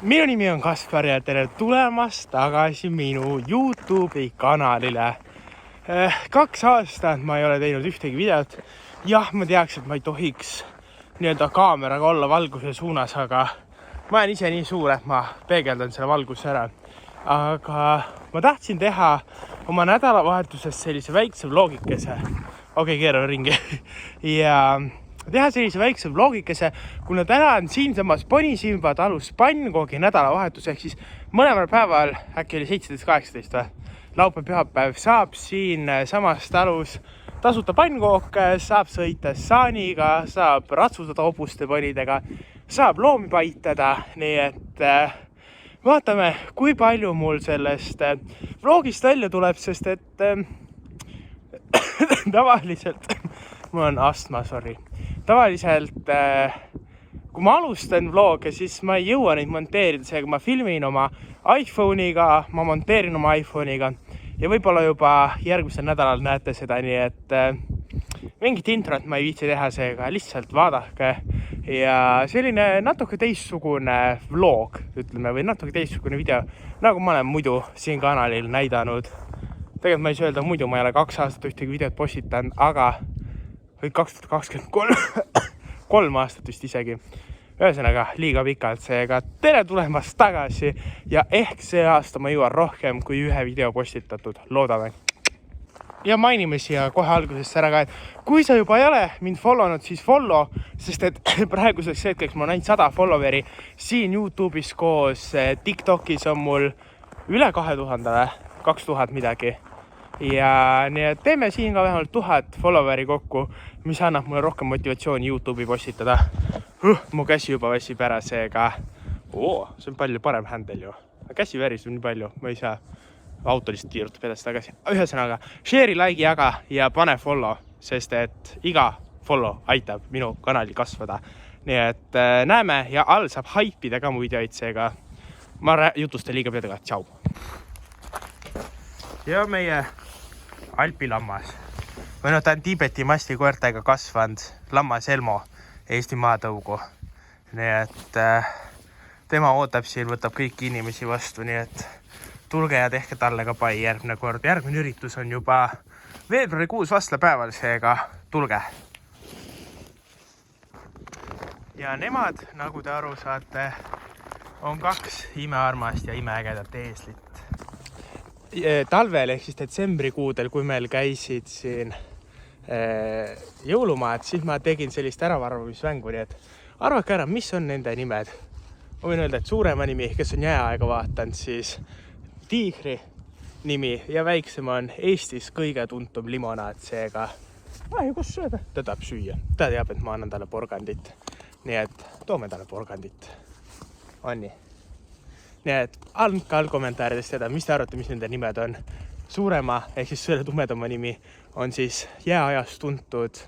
Minu nimi on Kaspar ja tere tulemast tagasi minu YouTube'i kanalile. 2 aastat ma ei ole teinud ühtegi videot. Jah, ma teaks, et ma ei tohiks nii-öelda kaameraga olla valguse suunas, aga ma olen ise nii suur, et ma peegeldan selle valguse ära. Aga ma tahtsin teha oma nädalavahetusest sellise väikse vlogikese. Okei, keeran ringi. Ja teha sellise väikse vlogikese, kuna täna on siinsamas Ponisilva talus pannkoogi nädalavahetus, ehk siis mõlemal päeval, äkki oli 17-18 või, laupäev, pühapäev, saab siin samas talus tasuta pannkooke, saab sõita saaniga, saab ratsutada hobuste ponidega, saab loomi paitada, nii et vaatame, kui palju mul sellest vlogist välja tuleb, sest et tavaliselt, mul on astma, sorry. Tavaliselt, kui ma alustan vloge, siis ma ei jõua neid monteerida, seega ma filmin oma iPhone'iga, ma monteerin oma iPhone'iga ja võib-olla juba järgmisel nädalal näete seda, nii et mingit introt ma ei viitsi teha, seega lihtsalt vaadake ja selline natuke teistsugune vlog, ütleme, või natuke teistsugune video, nagu ma olen muidu siin kanalil näidanud. Tegelikult ma ei saa öelda muidu, ma ei ole 2 aastat ühtegi videot postitanud, aga või 2023 3 aastat vist isegi. Ühesõnaga, liiga pikalt, seega tere tulemast tagasi ja ehk see aasta ma jõuan rohkem kui 1 video postitatud, loodame. Ja mainime siia kohe algusest ära ka, et kui sa juba ei ole mind follownud, siis follow, sest et praeguseks hetkeks mul on ainult 100 followeri siin YouTube'is koos, TikTokis on mul üle 2000, 2000 midagi. Ja nii et teeme siin ka vähemalt 1000 followeri kokku, mis annab mulle rohkem motivatsiooni YouTube'i postitada. Mu käsi juba väsib ära, seega see on palju parem händel ju. Käsi väriseb nii palju, ma ei saa auto lihtsalt tiirutab edasi tagasi. Ühesõnaga, share'i, like'i, jaga ja pane follow, sest et iga follow aitab minu kanali kasvada. Nii et näeme ja all saab haipida ka mu videoid, seega ma jutustan liiga peadega. Tšau! Ja meie alpilammas. Või ta on Tiibeti mastikoertega kasvanud lammas Elmo, Eesti maatõugu. Nii et tema ootab siin, võtab kõiki inimesi vastu, nii et tulge ja tehke talle ka pai järgmine kord. Järgmine üritus on juba veebruarikuus vastlapäeval, seega tulge. Ja nemad, nagu te aru saate, on 2 imearmast ja imeägedat eeslit. Talvel ehk siis detsembrikuudel, kui meil käisid siin jõulumaad, siis ma tegin sellist äravarvamisvängu, nii et arvake ära, mis on nende nimed. Ma võin öelda, et suurema nimi, kes on jääaega vaatanud, siis Tiigri nimi ja väiksem on Eestis kõige tuntum limonaad, seega kus sööda? Ta tahab süüa. Ta teab, et ma annan talle porgandit. Nii et toome talle porgandit. On nii. Nii et andke all kommentaaridest seda, mis te arvate, mis nende nimed on. Suurema ehk siis selle tumedama nimi on siis jääajast tuntud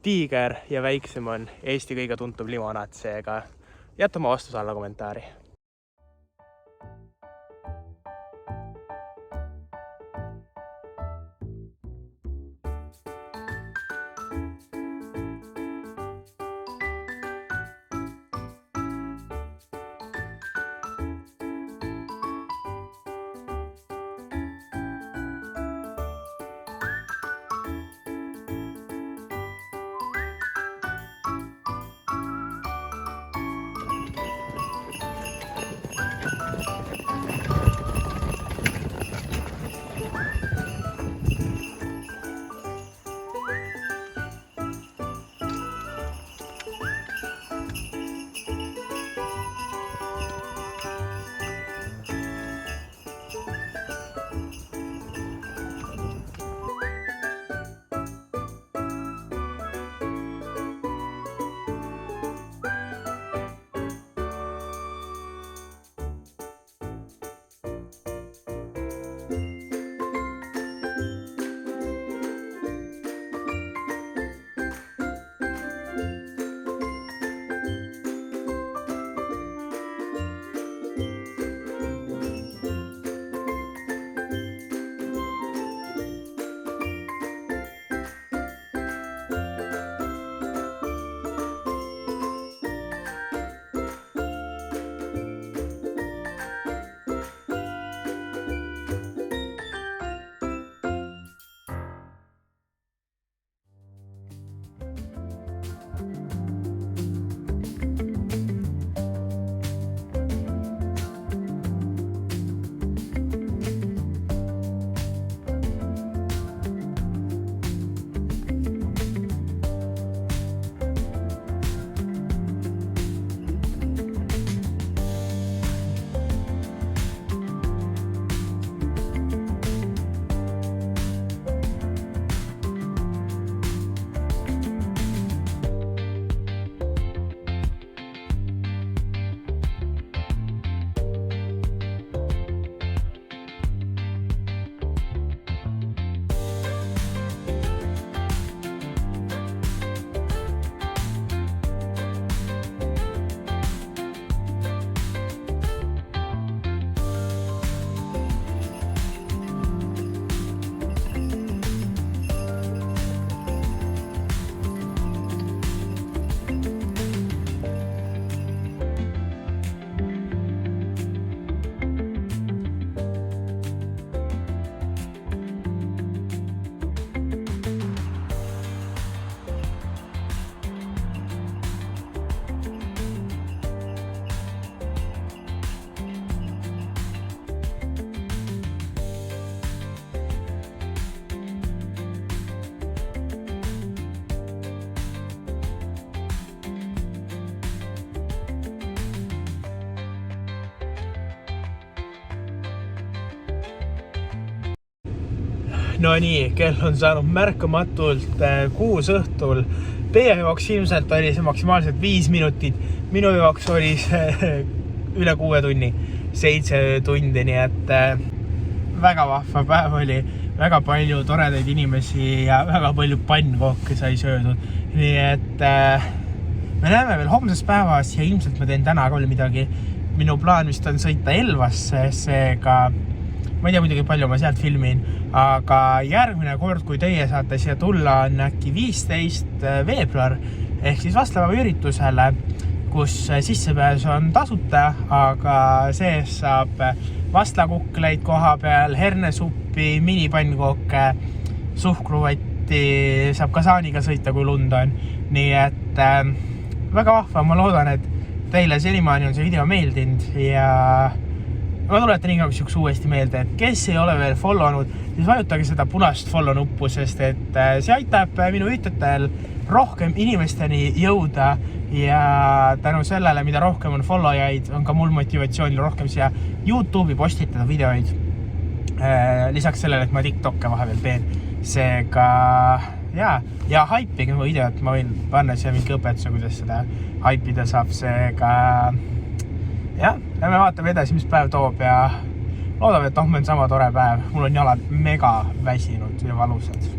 Tiiger ja väiksem on Eesti kõige tuntum limonaad, seega jätta oma vastus alla kommentaari. No nii, kell on saanud märkamatult 6 õhtul. Teie jaoks ilmselt oli see maksimaalselt 5 minutit. Minu jaoks oli see üle 6 tunni, 7 tundi, nii et väga vahva päev oli. Väga palju toredaid inimesi ja väga palju pannkooke sai söödud. Nii et me näeme veel homses päevas ja ilmselt ma teen täna ka veel midagi. Minu plaan vist on sõita Elvasse, seega ma ei tea muidugi palju ma sealt filmin, aga järgmine kord, kui teie saate siia tulla, on äkki 15 veebruar ehk siis Vastlava üritusele, kus sissepääs on tasuta, aga sees saab vastlakukleid koha peal, hernesuppi, minipannkooke, suhkruvatti, saab ka saaniga sõita, kui lund on. Nii et väga vahva, ma loodan, et teile senimaani on see video meeldinud ja ma tuletan igaks juhuks uuesti meelde, et kes ei ole veel follownud, siis vajutage seda punast follow nuppu, sest et see aitab minu ütetajal rohkem inimesteni jõuda ja tänu sellele, mida rohkem on followajaid, on ka mul motivatsioonil rohkem siia YouTube'i postitada videoid. Lisaks sellele, et ma TikTok'e vahepeal teen. Seega, ja haipige mu videot, ma võin panna siia mingi õpetuse, kuidas seda haipida saab, seega lähme vaatame edasi, mis päev toob ja loodame, et homme on sama tore päev. Mul on jalad mega väsinud ja valusad.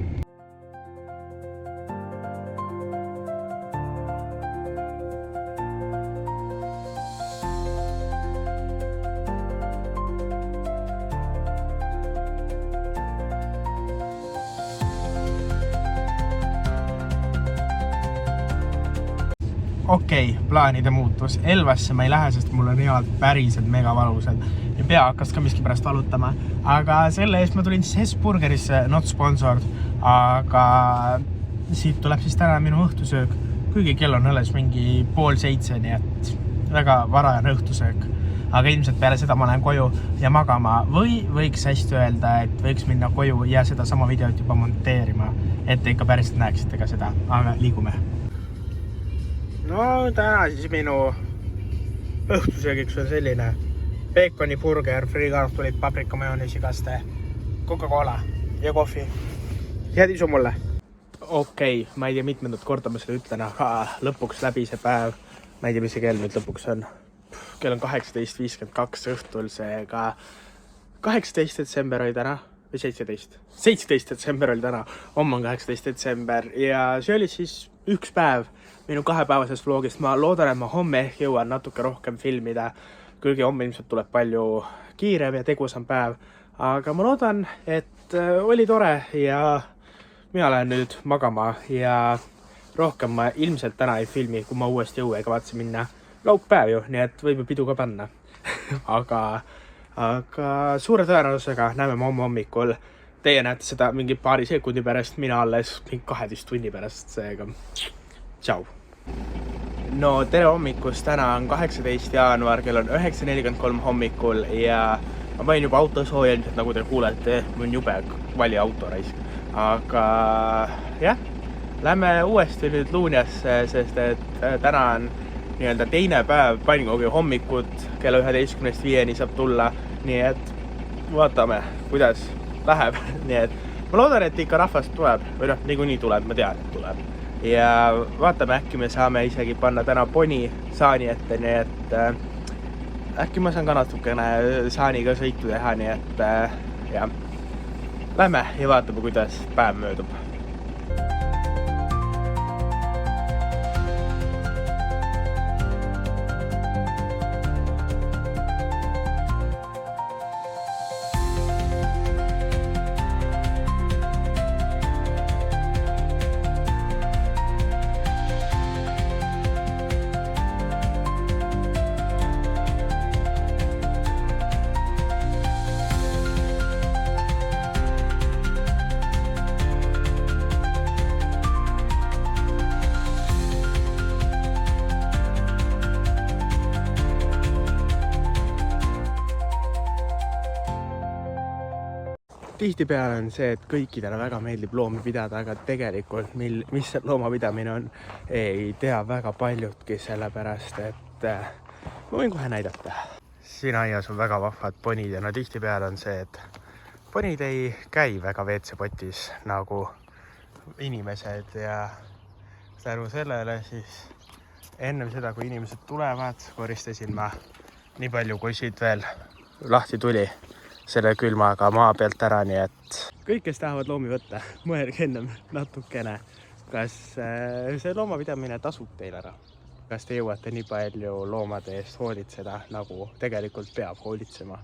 Okei, plaanide muutus. Elvasse ma ei lähe, sest mul on jalad päriselt mega valusad ja pea hakkas ka miski pärast valutama. Aga selle eest ma tulin siis Hesburgerisse, not sponsored, aga siit tuleb siis täna minu õhtusöök. Kuigi kell on alles mingi 6:30, nii et väga varajane õhtusöök. Aga ilmselt peale seda ma lähen koju ja magama või võiks hästi öelda, et võiks minna koju ja seda sama videot juba monteerima, et te ikka päriselt näeksite ka seda, aga liigume. No täna siis minu õhtusöögiks on selline peekoni burger, friikartulid, paprika, majoneesi, kaste, Coca-Cola ja kohvi. Head isu mulle! Okei, ma ei tea mitmendat korda ma seda ütlen, aga lõpuks läbi see päev. Ma ei tea, mis see kell nüüd lõpuks on. Kell on 18:52 õhtul, seega 18. detsember oli täna või 17. 17. detsember oli täna, homme on 18. detsember ja see oli siis üks päev minu 2-päevasest vlogist. Ma loodan, et ma homme ehk jõuan natuke rohkem filmida, kuigi homme ilmselt tuleb palju kiirem ja tegusam päev, aga ma loodan, et oli tore ja mina lähen nüüd magama ja rohkem ma ilmselt täna ei filmi, kui ma uuesti jõue kavatsen minna laupäev ju, nii et võib ju pidu ka panna. aga suure tõenäosusega näeme ma homme hommikul. Teie näete seda mingi paari sekundi pärast, mina alles mingi 12 tunni pärast, seega tšau. No tere hommikust, täna on 18. jaanuar, kell on 9:43 hommikul ja ma panin juba auto sooja, ilmselt nagu te kuulete, mul on jube vali auto raisk. Aga jah, lähme uuesti nüüd Luunjasse, sest et täna on nii-öelda teine päev pannkoogi hommikut, kella 11:05 saab tulla, nii et vaatame, kuidas läheb. Nii et ma loodan, et ikka rahvast tuleb, või noh, niikuinii tuleb, ma tean, et tuleb. Ja vaatame, äkki me saame isegi panna täna poni saani ette, nii et äkki ma saan ka natukene saaniga sõitu teha, nii et jah. Lähme ja vaatame, kuidas päev möödub. Tihtipeale on see, et kõikidele väga meeldib loomi pidada, aga tegelikult mis see loomapidamine on, ei tea väga paljudki, sellepärast et ma võin kohe näidata. Siin aias on väga vahvad ponid ja no tihtipeale on see, et ponid ei käi väga WC-potis nagu inimesed ja tänu sellele siis ennem seda, kui inimesed tulevad, koristasin ma nii palju, kui siit veel lahti tuli selle külmaga maa pealt ära, nii et kõik, kes tahavad loomi võtta, mõelge ennem natukene, kas see loomapidamine tasub teil ära. Kas te jõuate nii palju loomade eest hoolitseda, nagu tegelikult peab hoolitsema?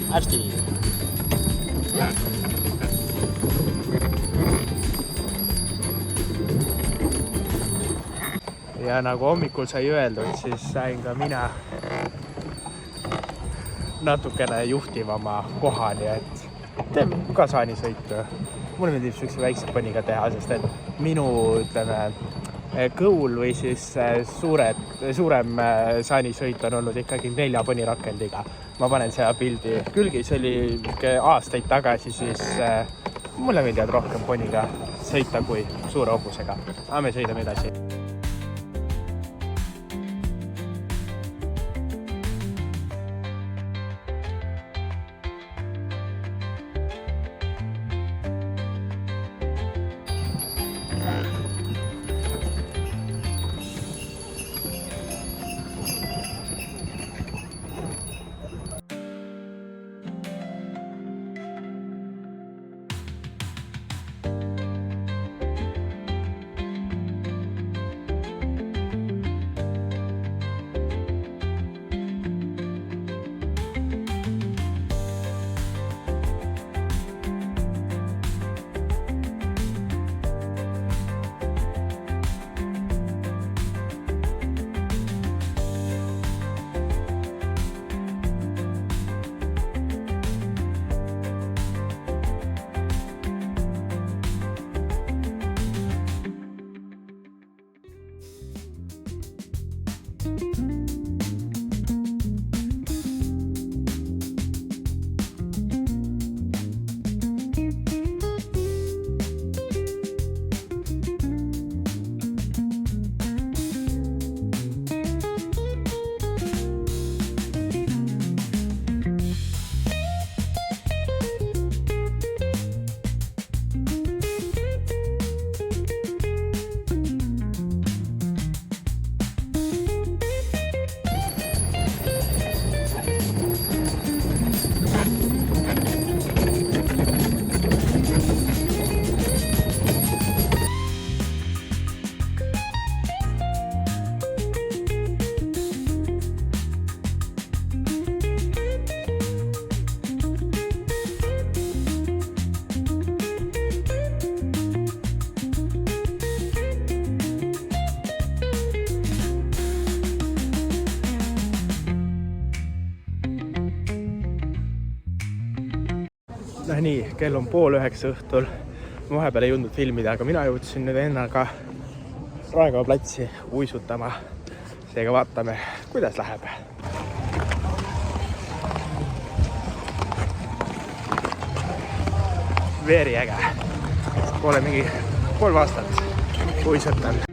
Hästi. Ja nagu hommikul sai öeldud, siis sain ka mina natukene juhtivama kohani, et teen ka saanisõitu. Mulle meeldib sellise väikse poniga teha, sest et minu, kõul või siis suurem saanisõit on olnud ikkagi 4 ponirakendiga. Ma panen seda pildi külgi, see oli aastaid tagasi, siis mulle meeldivad rohkem poniga sõita kui suure hobusega. Aga me sõidame edasi. No nii, kell on 8:30 õhtul. Ma vahepeal ei jõudnud filmida, aga mina jõudsin nüüd ennaga Raekoja platsi uisutama. Seega vaatame, kuidas läheb. Veeri äge. Pole mingi 3 aastat uisutan.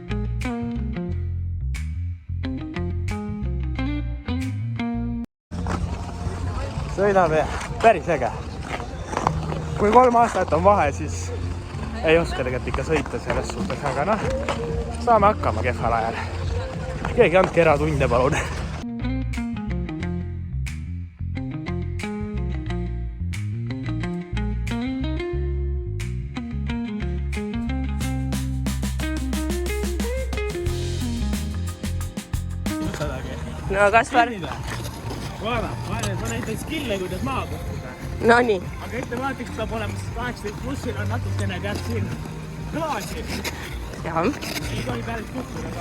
sõidame, päris äge. Kui 3 aastat on vahe, siis ei oska tegelikult ikka sõita selles suhtes, aga noh, saame hakkama kehval ajal. Keegi andke eratunde, palun. No Kaspar. Vaada, ma näiteks skille, kuidas maa kohtuda. No nii. Aga ettevaatiks peab olema 18 plussil on natukene käed siin klaasi. Jah. Ei tohi päris kohtuda ka.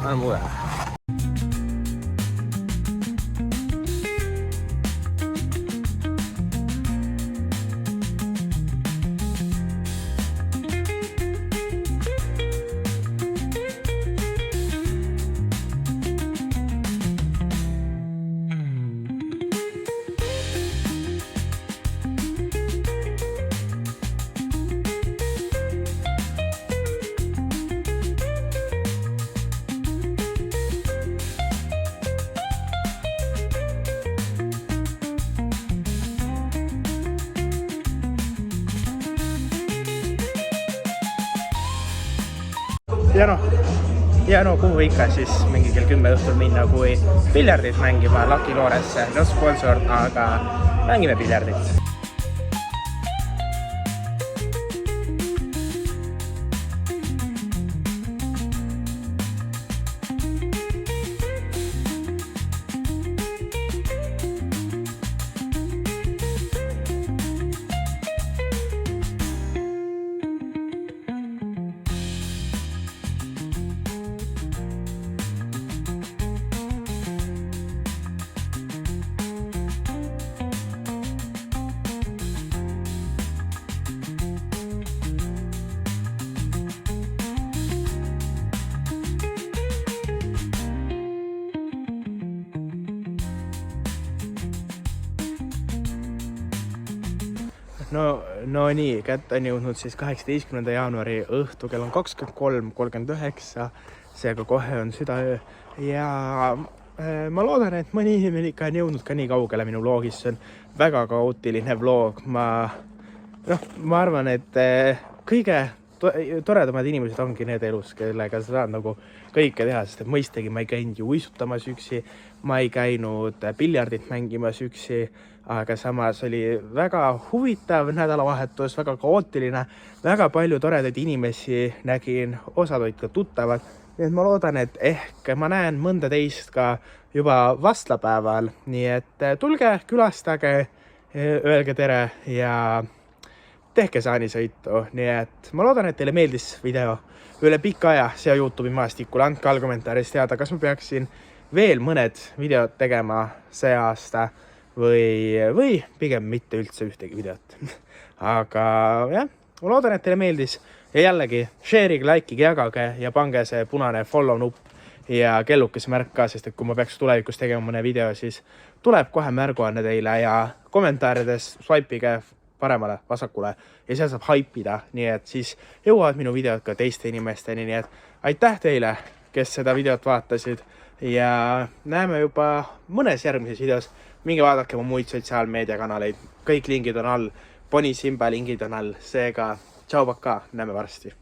Anna mulle. Ja no kuhu ikka siis mingi kell 10 õhtul minna, kui piljardit mängima Lucky Looresse. No sponsor, aga mängime piljardit. No nii, kätte on jõudnud siis 18. jaanuari õhtu, kell on 23:39, seega kohe on südaöö ja ma loodan, et mõni inimene ikka on jõudnud ka nii kaugele minu vlogis, see on väga kaootiline vlog. Ma arvan, et kõige toredamad inimesed ongi need elus, kellega sa saad nagu kõike teha, sest et mõistagi ma ei käinud ju uisutamas üksi, ma ei käinud piljardit mängimas üksi, aga samas oli väga huvitav nädalavahetus, väga kaootiline, väga palju toredaid inimesi nägin, osad olid ka tuttavad. Nii et ma loodan, et ehk ma näen mõnda teist ka juba vastlapäeval, nii et tulge, külastage, öelge tere ja tehke saanisõitu. Nii et ma loodan, et teile meeldis video üle pika aja siia YouTube'i maastikule. Andke all kommentaaris teada, kas ma peaksin veel mõned videod tegema see aasta või pigem mitte üldse ühtegi videot. Aga jah, ma loodan, et teile meeldis ja jällegi share'ige, like'ige, jagage ja pange see punane follow nupp ja kellukese märk ka, sest et kui ma peaks tulevikus tegema mõne video, siis tuleb kohe märguanne teile ja kommentaarides swipe'ige paremale, vasakule ja seal saab haipida, nii et siis jõuavad minu videod ka teiste inimesteni, nii et aitäh teile, kes seda videot vaatasid ja näeme juba mõnes järgmises videos. Minge vaadake mu muid sotsiaalmeediakanaleid, kõik lingid on all, Poni Simba lingid on all, seega tšau, paka, näeme varsti.